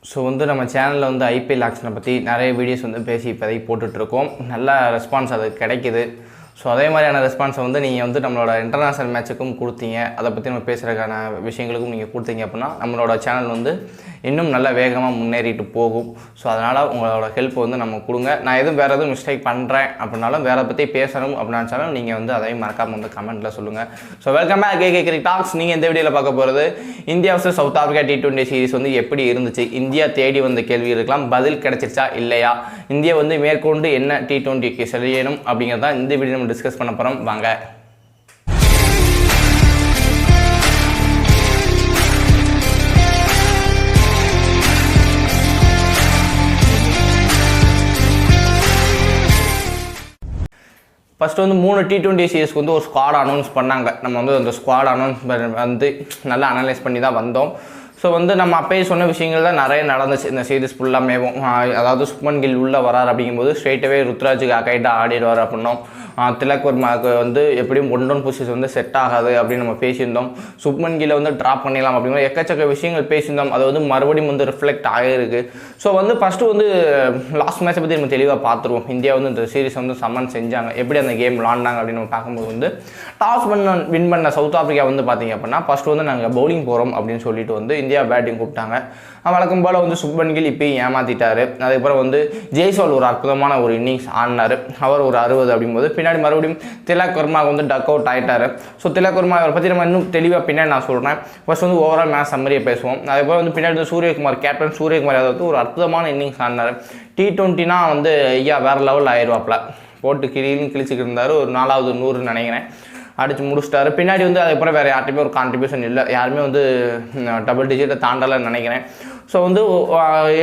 So நம்ம சேனலில் IPL ஆக்ஷனை பற்றி நிறைய வீடியோஸ் பேசி இப்போதைக்கு போட்டுட்ருக்கோம். நல்ல ரெஸ்பான்ஸ் அது கிடைக்கிது. ஸோ அதே மாதிரியான ரெஸ்பான்ஸை நீங்கள் நம்மளோட இன்டர்நேஷ்னல் மேட்சுக்கும் கொடுத்தீங்க. அதை பற்றி நம்ம பேசுகிறதுக்கான விஷயங்களுக்கும் நீங்கள் கொடுத்தீங்க அப்படின்னா நம்மளோட சேனல் இன்னும் நல்ல வேகமாக முன்னேறிட்டு போகும். ஸோ அதனால் உங்களோட ஹெல்ப் நம்ம கொடுங்க. நான் வேறு எதுவும் மிஸ்டேக் பண்ணுறேன் அப்படின்னாலும் வேறு பற்றி பேசணும் அப்படின்னாலும் நீங்கள் அதையும் மறக்காமல் கமெண்ட்டில் சொல்லுங்கள். So welcome back KK cricket talks. நீங்கள் இந்த வீடியோவில் பார்க்க போகிறது India versus South Africa T20 series எப்படி இருந்துச்சு, இந்தியா தேடி வந்த கேள்வி இருக்கலாம், பதில் கிடைச்சிருச்சா இல்லையா, இந்தியா மேற்கொண்டு என்ன T20க்கு செய்யணும் அப்படிங்கிறதான் இந்த வீடியோ நம்ம டிஸ்கஸ் பண்ண போகிறோம். வாங்க. ஃபஸ்ட்டு 3 T20 சீரிஸ்க்கு ஒரு ஸ்குவாட் அனௌன்ஸ் பண்ணாங்க. நம்ம அந்த ஸ்குவாட் அனௌன்ஸ் நல்லா அனலைஸ் பண்ணி தான் வந்தோம். ஸோ நம்ம அப்பயே சொன்ன விஷயங்கள் தான் நிறைய நடந்துச்சு இந்த சீரிஸ் ஃபுல்லாமேவும். அதாவது சுப்மன் கில் உள்ளே வரார் அப்படிங்கும்போது ஸ்ட்ரெயிட்டாகவே ருத்ராஜுக்கு அகைட்டாக ஆடிடுவார் அப்படின்னோம். திலக் வர்மாவுக்கு எப்படியும் 1-1 பொசிஷன் செட் ஆகாது அப்படின்னு நம்ம பேசியிருந்தோம். சுப்மன் கில்லை ட்ராப் பண்ணிடலாம் அப்படிங்கிற எக்கச்சக்க விஷயங்கள் பேசியிருந்தோம். அது மறுபடியும் ரிஃப்ளெக்ட் ஆகிருக்கு. ஸோ ஃபஸ்ட்டு லாஸ்ட் மேட்சை பற்றி நம்ம தெளிவாக பார்த்துருவோம். இந்தியா இந்த சீரிஸ் சம்மன் செஞ்சாங்க, எப்படி அந்த கேம் விளாண்டாங்க அப்படின்னு நம்ம பார்க்கும்போது டாஸ் வின் பண்ண சவுத் ஆஃப்ரிக்கா பார்த்தீங்க அப்படின்னா ஃபஸ்ட்டு நாங்கள் பவுலிங் போகிறோம் அப்படின்னு சொல்லிட்டு இந்தியா பேட்டிங் கூப்பிட்டாங்க. வழக்கம் போல் சுப்மன் கில் இப்போயும் ஏமாற்றிட்டார். அதுக்கப்புறம் ஜெய்ஸ்வால் ஒரு அற்புதமான ஒரு இன்னிங்ஸ் ஆடினார். அவர் ஒரு 60 அப்படிங்கும்போது பின்னாடி மறுபடியும் திலக் வர்மா டக் அவுட் ஆகிட்டார். ஸோ திலக் வர்மா அவரை பற்றி நம்ம இன்னும் தெளிவாக பின்னாடி நான் சொல்கிறேன். ஃபர்ஸ்ட் ஓவரால் மேட்ச் சம்மரியை பேசுவோம். அதுக்கப்புறம் பின்னாடி சூரியகுமார் கேப்டன் சூரியகுமார் யாதவ் ஒரு அற்புதமான இன்னிங்ஸ் ஆடினார். T20னா ஐயா வேறு லெவலில் ஆயிடுவாப்பில் போட்டு கிழிச்சிக்கிட்டு இருந்தார். ஒரு 4வது 100 நினைக்கிறேன் அடித்து முடிச்சிட்டாரு. பின்னாடி அதுக்கப்புறம் வேறு யார்ட்டையுமே ஒரு கான்ட்ரிபியூஷன் இல்லை. யாருமே டபுள் டிஜிட்டை தாண்டலைன்னு நினைக்கிறேன். ஸோ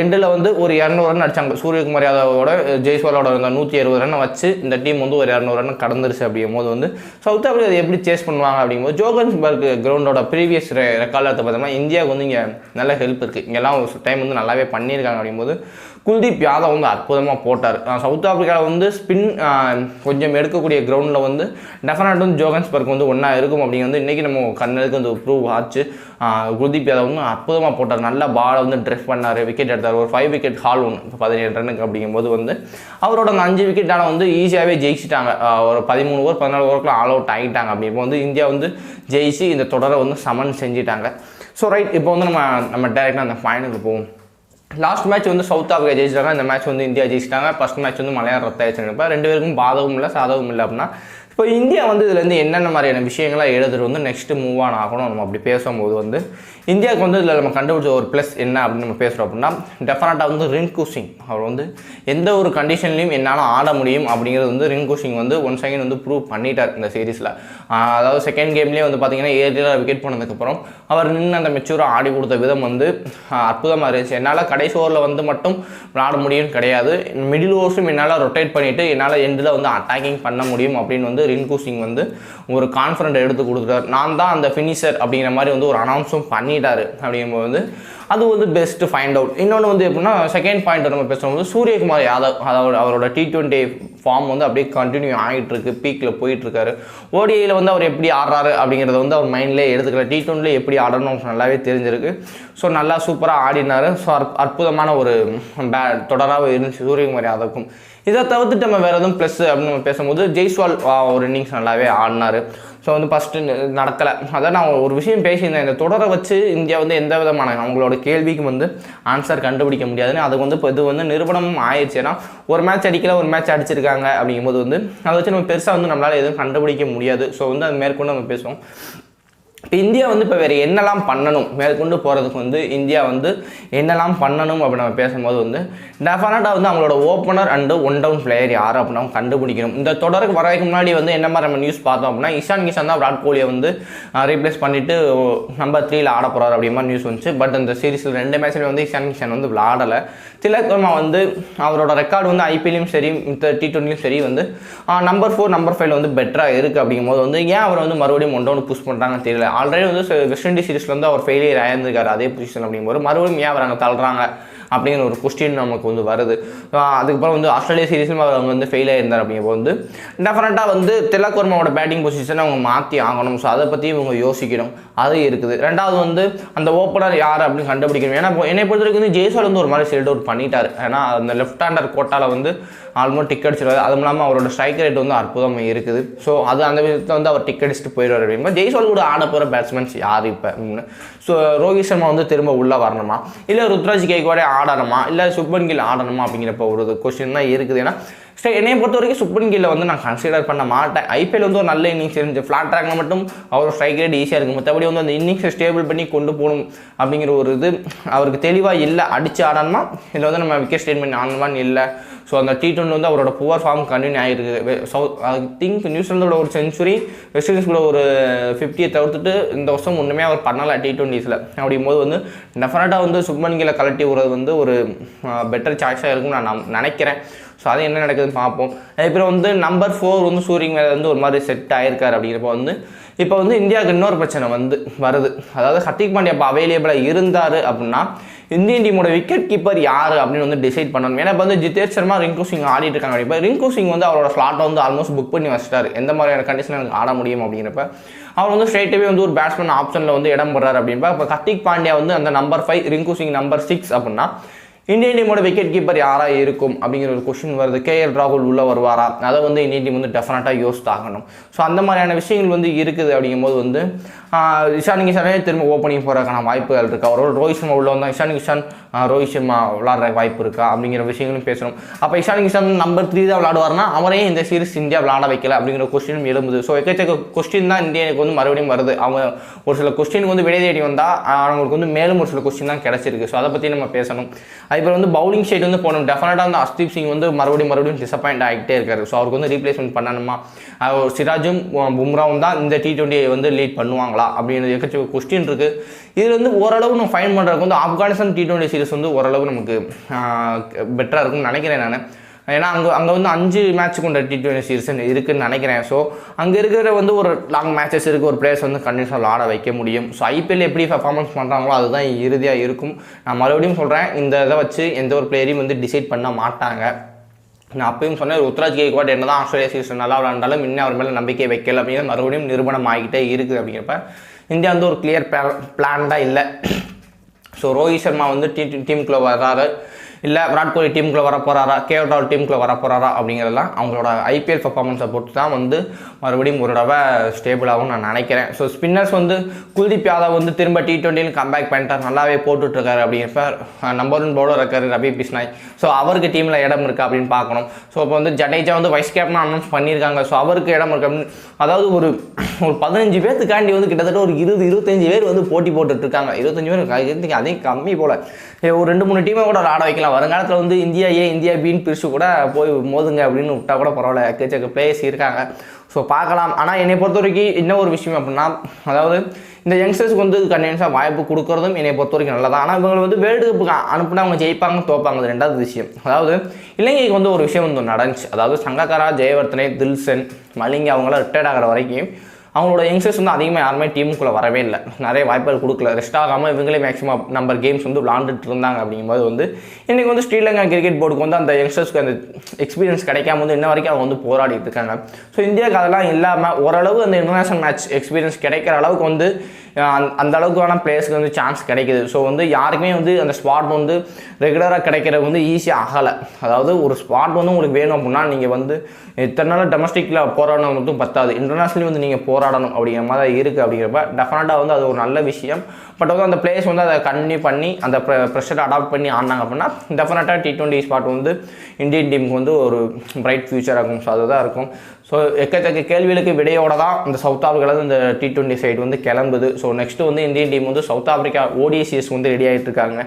எண்டில் ஒரு 200 ரன் அடித்தாங்க. சூரியகுமார் யாதவோட ஜெய்ஸ்வாலோட 160 ரன் வச்சு இந்த டீம் ஒரு 200 ரன் கடந்துருச்சு. அப்படிங்கும்போது சவுத் ஆஃப்ரிக்கா அதை எப்படி சேஸ் பண்ணுவாங்க அப்படிங்கும்போது ஜோகன்ஸ்பர்க் கிரவுண்டோட ப்ரீவியஸ் ரெக்கார்டில் பார்த்தோம்னா இந்தியாவுக்கு இங்கே நல்ல ஹெல்ப் இருக்குது. இங்கெல்லாம் ஒரு டைம் நல்லாவே பண்ணியிருக்காங்க. அப்படிங்கும்போது குல்தீப் யாதவ் அற்புதமாக போட்டார். சவுத் ஆஃப்ரிக்காவில் ஸ்பின் கொஞ்சம் எடுக்கக்கூடிய கிரவுண்டில் டெஃபினட் ஜோகன்ஸ்பர்க் ஒன்றா இருக்கும் அப்படிங்கிறது இன்றைக்கி நம்ம கண்ணுக்கு ப்ரூவ் ஆச்சு. குல்தீப் யாதவ் அற்புதமாக போட்டார். நல்ல பாலை ட்ரெஃப் பண்ணார், விக்கெட் எடுத்தார். ஒரு 5 விக்கெட் ஹால் 17 ரன்னுக்கு அப்படிங்கும்போது அவரோட அந்த 5 விக்கெட்டால் ஈஸியாகவே ஜெயிச்சிட்டாங்க. ஒரு 13 ஓவர் 14 ஓவருக்குலாம் ஆல் அவுட் ஆகிட்டாங்க. அப்படிங்கும்போது இந்தியா ஜெயிச்சு இந்த தொடரை சமன் செஞ்சிட்டாங்க. ஸோ ரைட், இப்போ நம்ம டேரெக்டாக அந்த ஃபைனலுக்கு போவோம். லாஸ்ட் மேட்ச் சவுத் ஆஃப்ரிக்கா ஜெயிச்சிட்டாங்க. இந்த மேட்ச் இந்தியா ஜெயிச்சிட்டாங்க. ஃபஸ்ட் மேட்ச் மலையாள ரத்தாயிடுச்சு. இப்போ 2 பேருக்கும் பாதகம் இல்லை சாதகம் இல்லை அப்படின்னா இப்போ இந்தியா இதுலேருந்து என்னென்ன மாதிரியான விஷயங்களாக எழுதுட்டு நெக்ஸ்ட்டு மூவ் ஆன் ஆகணும். நம்ம அப்படி பேசும்போது இந்தியாவுக்கு இதில் நம்ம கண்டுபிடிச்ச ஒரு ப்ளஸ் என்ன அப்படின்னு நம்ம பேசுகிறோம் அப்படின்னா டெஃபினட்டாக ரிங்கு சிங் அவர் எந்த ஒரு கண்டிஷன்லையும் என்னால் ஆட முடியும் அப்படிங்கிறது Rinku Singh once again prove பண்ணிட்டார் இந்த சீரீஸில். அதாவது செகண்ட் கேம்லேயே பார்த்தீங்கன்னா 7 விக்கெட் போனதுக்கப்புறம் அவர் நின்று அந்த மெச்சூராக ஆடி கொடுத்த விதம் அற்புதமாக இருந்துச்சு. என்னால் கடைசி ஓவரில் மட்டும் விளாட முடியும் கிடையாது, மிடில் ஓவர்ஸும் என்னால் ரொட்டேட் பண்ணிவிட்டு என்னால் எண்டில் அட்டாக்கிங் பண்ண முடியும் அப்படின்னு ரிங்கு சிங் ஒரு கான்ஃபிடென்ட் எடுத்து கொடுத்துட்டார். நான் தான் அந்த ஃபினிஷர் அப்படிங்கிற மாதிரி ஒரு அனௌன்ஸும் பண்ணிட்டார். அப்படிங்கும்போது அது பெஸ்ட் ஃபைண்ட் அவுட். இன்னொன்று எப்படின்னா செகண்ட் பாயிண்ட் நம்ம பேசும்போது சூரியகுமார் யாதவ் அதாவது அவரோட T20 ஃபார்ம் அப்படியே கண்டினியூ ஆகிட்டு இருக்கு, பீக்கில் போயிட்டுருக்காரு. ஓடிஐயில் அவர் எப்படி ஆடுறாரு அப்படிங்கிறத அவர் மைண்ட்லேயே எடுத்துக்கல. T20 எப்படி ஆடணும் நல்லாவே தெரிஞ்சிருக்கு. ஸோ நல்லா சூப்பராக ஆடினார். ஸோ அற்புதமான ஒரு தொடராக இருந்துச்சு சூரியகுமார் யாதவுக்கும். இதை தவிர்த்துட்டு நம்ம வேறு எதுவும் ப்ளஸ் அப்படின்னு நம்ம பேசும்போது ஜெய்ஸ்வால் ஒரு இன்னிங்ஸ் நல்லாவே ஆடினார். ஸோ ஃபஸ்ட்டு நடக்கலை. அதான் நான் ஒரு விஷயம் பேசியிருந்தேன். இந்த தொடரை வச்சு இந்தியா எந்த விதமான அவங்களோட கேள்விக்கு ஆன்சர் கண்டுபிடிக்க முடியாதுன்னு அதுக்கு இப்போ இது நிரூபணமும் ஆயிடுச்சு. ஏன்னா ஒரு மேட்ச் அடிக்கல, ஒரு மேட்ச் அடிச்சிருக்காங்க. அப்படிங்கும்போது அதை வச்சு நம்ம பெருசாக நம்மளால் எதுவும் கண்டுபிடிக்க முடியாது. ஸோ அது மேற்கொண்டு நம்ம பேசுவோம். இப்போ இந்தியா இப்போ வேறு என்னெல்லாம் பண்ணணும், மேற்கொண்டு போகிறதுக்கு இந்தியா என்னெல்லாம் பண்ணணும் அப்படின்னு நம்ம பேசும்போது டெஃபினட்டாக அவங்களோட ஓப்பனர் அண்டு 1 டவுன் பிளேயர் யார் அப்படின்னு கண்டுபிடிக்கணும். இந்த தொடருக்கு வரதுக்கு முன்னாடி என்ன மாதிரி நம்ம நியூஸ் பார்த்தோம் அப்படின்னா இஷான் கிஷான் தான் விராட் கோலியை ரீப்ளேஸ் பண்ணிவிட்டு நம்பர் 3ல் ஆட போகிறார் அப்படிங்கிற மாதிரி நியூஸ் வந்துச்சு. பட் இந்த சீரீஸில் 2 மேட்ச்லேயும் இஷான் கிஷான் விளாடலை. திலக் வர்மா அவரோட ரெக்கார்டு ஐபிஎல்லையும் சரி இந்த T20லையும் சரி நம்பர் 4 நம்பர் 5 பெட்டராக இருக்குது. அப்படிங்கும்போது ஏன் அவர் மறுபடியும் 1 டவுன் புஷ் பண்ணுறாங்கன்னு தெரியல. ஆல்ரெடி வந்து வெஸ்ட் இண்டீஸ் சீரிஸில் வந்து அவர் ஃபெயிலியர் ஆயிருந்திருக்காரு அதே பொசிஷன் அப்படிங்கும்போது மறுபடியும் ஏன் வராங்க தள்ளுறாங்க அப்படிங்கிற ஒரு கொஸ்டின் நமக்கு வந்து வருது. அதுக்கப்புறம் வந்து ஆஸ்திரேலியா சீரிஸிலும் அவங்க வந்து ஃபெயில் ஆயிருந்தார் அப்படிங்கும்போது வந்து டெஃபினட்டாக வந்து திலக் வர்மாவோட பேட்டிங் பொசிஷனை அவங்க மாற்றி ஆகணும். ஸோ அதை பற்றி இவங்க யோசிக்கணும், அது இருக்குது. ரெண்டாவது வந்து அந்த ஓப்பனர் யார் அப்படின்னு கண்டுபிடிக்கணும். ஏன்னா என்னை பொறுத்த வரைக்கும் வந்து ஜெய்ஸ்வால் வந்து ஒரு மாதிரி செல்ட் அவுட் பண்ணிட்டார். ஏன்னா அந்த லெஃப்ட் ஹேண்டர் கோட்டாவில் வந்து ஆல்மோஸ்ட் டிக் அடிச்சிருவாரு. அதுவும் இல்லாமல் அவரோட ஸ்ட்ரைக் ரேட் வந்து அற்புதமாக இருக்குது. ஸோ அது அந்த விதத்தில் வந்து அவர் டிக் அடிச்சுட்டு போயிடுவார் அப்படின்னா ஜெய்ஸ்வால் கூட ஆட போகிற பேட்ஸ்மேன்ஸ் யார் இப்போ? ஸோ ரோஹித் சர்மா வந்து திரும்ப உள்ளே வரணுமா, இல்லை ருத்ராஜ் கேக்வாடே ஆடணுமா, இல்லை சுப்மன் கில் ஆடணுமா அப்படிங்கிறப்ப ஒரு கொஸ்டின் தான் இருக்குது. ஏன்னா என்னையை பொறுத்த வரைக்கும் சுப்மன் கில்லை வந்து நான் கன்சிடர் பண்ண மாட்டேன். ஐபிஎல் வந்து ஒரு நல்ல இன்னிங்ஸ் இருந்துச்சு, ஃப்ளாட் ட்ராக்ல மட்டும் அவர் ஸ்ட்ரைக் ரேட் ஈஸியாக இருக்கும். மற்றபடி வந்து அந்த இன்னிங்ஸை ஸ்டேபிள் பண்ணி கொண்டு போகணும் அப்படிங்கிற ஒரு இது அவருக்கு தெளிவாக இல்லை. அடித்து ஆடணுமா இல்லை வந்து நம்ம விக்கெட் ஸ்டேட்மெண்ட் ஆடணுமான்னு இல்லை. ஸோ அந்த T20 வந்து அவரோட புவர் ஃபார்ம் கண்டினியூ ஆகிருக்கு. ஐ திங்க் நியூசிலாந்தோட ஒரு செஞ்சுரி, வெஸ்ட் இண்டீஸ்குள்ள ஒரு 50 தவிர்த்துட்டு இந்த வருஷம் ஒன்றுமே அவர் பண்ணலை T20s. அப்படிங்கும்போது வந்து டெஃபினட்டாக வந்து சுப்மன் கில்லை கலட்டி விடுறது வந்து ஒரு பெட்டர் சாய்ஸாக இருக்கும்னு நான் நினைக்கிறேன். ஸோ அது என்ன நடக்குதுன்னு பார்ப்போம். அதுக்கப்புறம் வந்து நம்பர் 4 வந்து சூரியன் மேலே வந்து ஒரு மாதிரி செட் ஆகிருக்காரு. அப்படிங்கிறப்ப வந்து இப்போ வந்து இந்தியாவுக்கு இன்னொரு பிரச்சனை வந்து வருது. அதாவது ஹர்திக் பாண்டியா இப்போ அவைலபிளாக இருந்தார் அப்படின்னா இந்தியன் டீமோட விக்கெட் கீப்பர் யார் அப்படின்னு வந்து டிசைட் பண்ணணும். ஏன்னா இப்போ வந்து ஜிதேஷ் சர்மா, ரிங்கு சிங் ஆடிட்டு இருக்காங்க. இப்போ ரிங்கு சிங் வந்து அவரோட ஸ்லாட்டை வந்து ஆல்மோஸ்ட் புக் பண்ணி வச்சிட்டாரு, எந்த மாதிரியான கண்டிஷன் எனக்கு ஆட முடியும் அப்படிங்கிறப்ப அவர் வந்து ஸ்ட்ரைட்டாகவே வந்து ஒரு பேட்ஸ்மேன் ஆப்ஷனில் வந்து இடம் போடுறாரு. அப்படின்பா இப்போ ஹர்திக் பாண்டியா வந்து அந்த நம்பர் 5, ரிங்கு சிங் நம்பர் 6 அப்படின்னா இந்தியன் டீமோட விக்கெட் கீப்பர் யாராக இருக்கும் அப்படிங்கிற ஒரு கொஸ்டின் வருது. KL ராகுல் உள்ளே வருவாரா, அதை வந்து இந்தியன் டீம் வந்து டெஃபினட்டாக யோசித்தாகணும். ஸோ அந்த மாதிரியான விஷயங்கள் வந்து இருக்குது. அப்படிங்கும்போது வந்து இஷான் கிஷானே திரும்ப ஓப்பனிங் போகிறதுக்கான வாய்ப்புகள் இருக்கா, அவரோட ரோஹித் சர்மா உள்ள வந்தால் இஷான் கிஷான் ரோஹித் சர்மா விளாட்ற வாய்ப்பு இருக்கா அப்படிங்கிற விஷயங்களும் பேசணும். அப்போ இஷான் கிஷான் நம்பர் 3 தான் விளாடுவார்னா அவரையும் இந்த சீரிஸ் இந்தியா விளாட வைக்கல அப்படிங்கிற கொஸ்டினும் எழும்புது. ஸோ எக்கச்சக்க கொஸ்டின் தான் இந்தியாவுக்கு வந்து மறுபடியும் வருது. அவங்க ஒரு சில கொஸ்டினுக்கு வந்து விடை தேடி வந்தால் அவங்களுக்கு வந்து மேலும் ஒரு சில கொஸ்டின் தான் கிடச்சிருக்கு. ஸோ அதை பற்றி நம்ம பேசணும். அதுக்கப்புறம் வந்து பவுலிங் சைடு வந்து போகணும். டெஃபினட்டாக வந்து அஸ்தீப் சிங் வந்து மறுபடியும் டிசப்பாயிண்ட் ஆகிட்டே இருக்காரு. ஸோ அவருக்கு வந்து ரீப்ளேஸ்மெண்ட் பண்ணணுமா, சிராஜும் பும்ராவும் தான் இந்த T20 வந்து லீட் பண்ணுவாங்களா அப்படிங்கிறது எக்கச்சக்க கொஸ்டின் இருக்குது. இதில் வந்து ஓரளவு நம்ம ஃபைன் பண்ணுறதுக்கு வந்து ஆப்கானிஸ்தான் T20 சீரிஸ் வந்து ஓரளவு நமக்கு பெட்டராக இருக்கும்னு நினைக்கிறேன் நான். ஏன்னா அங்கே வந்து 5 மேட்ச் கொண்ட T20 சீரிஸ் இருக்குதுன்னு நினைக்கிறேன். ஸோ அங்கே இருக்கிற வந்து ஒரு லாங் மேட்சஸ் இருக்குது, ஒரு பிளேயர்ஸ் வந்து கண்டினியூஸாக ஆட வைக்க முடியும். ஸோ ஐபிஎல் எப்படி பர்ஃபார்மன்ஸ் பண்ணுறாங்களோ அதுதான் இறுதியாக இருக்கும். நான் மறுபடியும் சொல்கிறேன், இந்த இதை வச்சு எந்த ஒரு பிளேயரையும் வந்து டிசைட் பண்ண மாட்டாங்க. நான் அப்பயும் சொன்னேன், ருத்ராஜ் கேக்வாட் என்ன தான் ஆஸ்திரேலியா சீரிஸ் நல்லா விளாண்டாலும் இன்னும் அவர் மேலே நம்பிக்கை வைக்கல அப்படிங்கிற மறுபடியும் நிரூபணம் ஆகிட்டே இருக்குது. அப்படிங்கிறப்ப இந்தியா வந்து ஒரு கிளியர் பிளான்டாக இல்லை. ஸோ ரோஹித் சர்மா வந்து டீமுக்குள்ளே வராரு, இல்லை விராட் கோலி டீமுக்குள்ளே வர போகிறாரா, KL ராகுல் டீமுக்குள்ளே வர போகிறாரா அப்படிங்கிறதெல்லாம் அவங்களோட ஐபிஎல் பர்ஃபார்மன்ஸை பொறுத்து தான் வந்து மறுபடியும் ஒரு தடவை ஸ்டேபிளாகவும் நான் நினைக்கிறேன். ஸோ ஸ்பின்னர்ஸ் வந்து குல்தீப் யாதவ் வந்து திரும்ப T20 கம்பேக் பண்ணிட்டார், நல்லாவே போட்டுட்ருக்காரு. அப்படிங்கிறப்ப நம்பர் 1 பவுலர் இருக்கார் ரவி பிஷ்னாய். ஸோ அவருக்கு டீமில் இடம் இருக்குது அப்படின்னு பார்க்கணும். ஸோ இப்போ வந்து ஜடேஜா வந்து வைஸ் கேப்டனாக அனௌன்ஸ் பண்ணியிருக்காங்க. ஸோ அவருக்கு இடம் இருக்குது அப்படின்னு, அதாவது ஒரு 15 பேர்த்துக்காண்டி வந்து கிட்டத்தட்ட ஒரு 20-25 பேர் வந்து போட்டி போட்டுட்ருக்காங்க. 25 பேர் அதே கம்மி போல். ஒரு 2-3 டீமை கூட ஆட வைக்கலாம். வருங்காலத்தில் வந்து இந்தியா ஏ இந்தியா பின்னு பிரித்து கூட போய் மோதுங்க அப்படின்னு விட்டால் கூட பரவாயில்ல, எக்கச்சக்க பிளேயர்ஸ் இருக்காங்க. ஸோ பார்க்கலாம். ஆனால் என்னை பொறுத்த வரைக்கும் என்ன ஒரு விஷயம் அப்படின்னா, அதாவது இந்த யங்ஸ்டர்ஸ்க்கு வந்து கண்டினியூஸாக வாய்ப்பு கொடுக்குறதும் என்னை பொறுத்த வரைக்கும் நல்லதான். ஆனால் இவங்க வந்து வேர்ல்டு கப்புக்கு அனுப்புனா அவங்க ஜெயிப்பாங்க தோப்பாங்க, அது ரெண்டாவது விஷயம். அதாவது இலங்கைக்கு வந்து ஒரு விஷயம் வந்து நடந்துச்சு. அதாவது சங்கக்காரா, ஜெயவர்தனை, தில்சன், மலிங்க அவங்களாம் ரிட்டையர்ட் ஆகிற வரைக்கும் அவங்களோட யங்ஸ்டர்ஸ் வந்து அதிகமாக யாருமே டீமுக்குள்ளே வரவே இல்லை, நிறைய வாய்ப்புகள் கொடுக்கல. ரெஸ்ட் ஆகாமல் இவங்களே மேக்ஸிமம் நம்பர் கேம்ஸ் வந்து விளாண்டுட்டு இருந்தாங்க. அப்படிங்கும்போது வந்து இன்றைக்கி வந்து ஸ்ரீலங்கா கிரிக்கெட் போர்டுக்கு வந்து அந்த யங்ஸ்டர்ஸ்க்கு அந்த எக்ஸ்பீரியன்ஸ் கிடைக்காம வந்து இன்ன வரைக்கும் அவங்க வந்து போராடிட்டு இருக்காங்க. ஸோ இந்தியாவுக்கு அதெல்லாம் இல்லாமல் ஓரளவு அந்த இன்டர்நேஷனல் மேட்ச் எக்ஸ்பீரியன்ஸ் கிடைக்கிற அளவுக்கு வந்து அந்த அளவுக்கான பிளேயர்ஸ்க்கு வந்து சான்ஸ் கிடைக்குது. ஸோ வந்து யாருக்குமே வந்து அந்த ஸ்பாட் வந்து ரெகுலராக கிடைக்கிறது வந்து ஈஸியாக ஆகலை. அதாவது ஒரு ஸ்பாட் வந்து உங்களுக்கு வேணும் அப்படின்னா நீங்கள் வந்து இத்தனை நாள் டொமஸ்டிக்கில் போராடணும் மட்டும் பத்தாது, இன்டர்நேஷ்னலி வந்து நீங்கள் போராடணும் அப்படிங்கிற மாதிரி இருக்குது. அப்படிங்கிறப்ப டெஃபினட்டாக வந்து அது ஒரு நல்ல விஷயம். பட் வந்து அந்த பிளேயர்ஸ் வந்து அதை கண்டினியூ பண்ணி அந்த ப்ரெஷரை அடாப்ட் பண்ணி ஆடினாங்க அப்படின்னா டெஃபினட்டாக T20 ஸ்பாட் வந்து இந்தியன் டீமுக்கு வந்து ஒரு பிரைட் ஃபியூச்சர் ஆகும். ஸோ அதுதான் இருக்கும். ஸோ எக்கச்சக்க கேள்விகளுக்கு விடையோடு தான் இந்த சவுத் ஆஃப்ரிக்காவில் இந்த T20 சைடு வந்து கிளம்புது. ஸோ நெக்ஸ்ட்டு வந்து இந்தியன் டீம் வந்து சவுத் ஆஃப்ரிக்கா ODIs வந்து ரெடி ஆகிட்டு இருக்காங்க.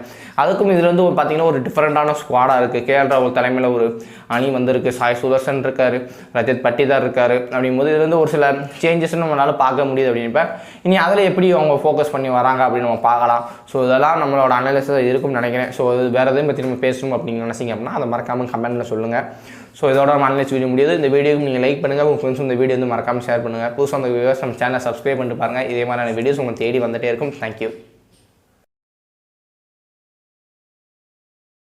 அதுக்கும் இதில் வந்து பார்த்திங்கன்னா ஒரு டிஃப்ரெண்ட்டான ஸ்குவாடாக இருக்குது. KL ராகுல் தலைமையில் ஒரு அணி வந்திருக்கு, சாய் சுதர்சன் இருக்கார், ரஜத் பட்டிதார் இருக்கார். அப்படிங்கும்போது இது வந்து ஒரு சில சேஞ்சஸ்ன்னு நம்மளால் பார்க்க முடியுது. அப்படின்றப்ப இனி அதில் எப்படி அவங்க ஃபோக்கஸ் பண்ணி வராங்க அப்படின்னு நம்ம பார்க்கலாம். ஸோ இதெல்லாம் நம்மளோட அனாலிசிஸ் இருக்கும்னு நினைக்கிறேன். ஸோ வேறு எதையும் பற்றி நம்ம பேசணும் அப்படின்னு நினச்சிங்க அப்படின்னா அதை மறக்காமல் கமெண்ட்டில் சொல்லுங்கள். ஸோ இதோட நம்ம அனலைஸ் வீடியோ முடியுது. இந்த வீடியோக்கு நீங்கள் லைக் பண்ணுங்கள், உங்கள் ஃப்ரெண்ட்ஸ் இந்த வீடியோ வந்து மறக்காமல் ஷேர் பண்ணுங்கள். புதுசாக அந்த வியூவர்ஸ் நம்ம சேனலை சப்ஸ்கிரைப் பண்ணிட்டு பாருங்கள். இதே மாதிரியான வீடியோஸ் உங்களுக்கு தேடி வந்துகிட்டே இருக்கும். தேங்க்யூ.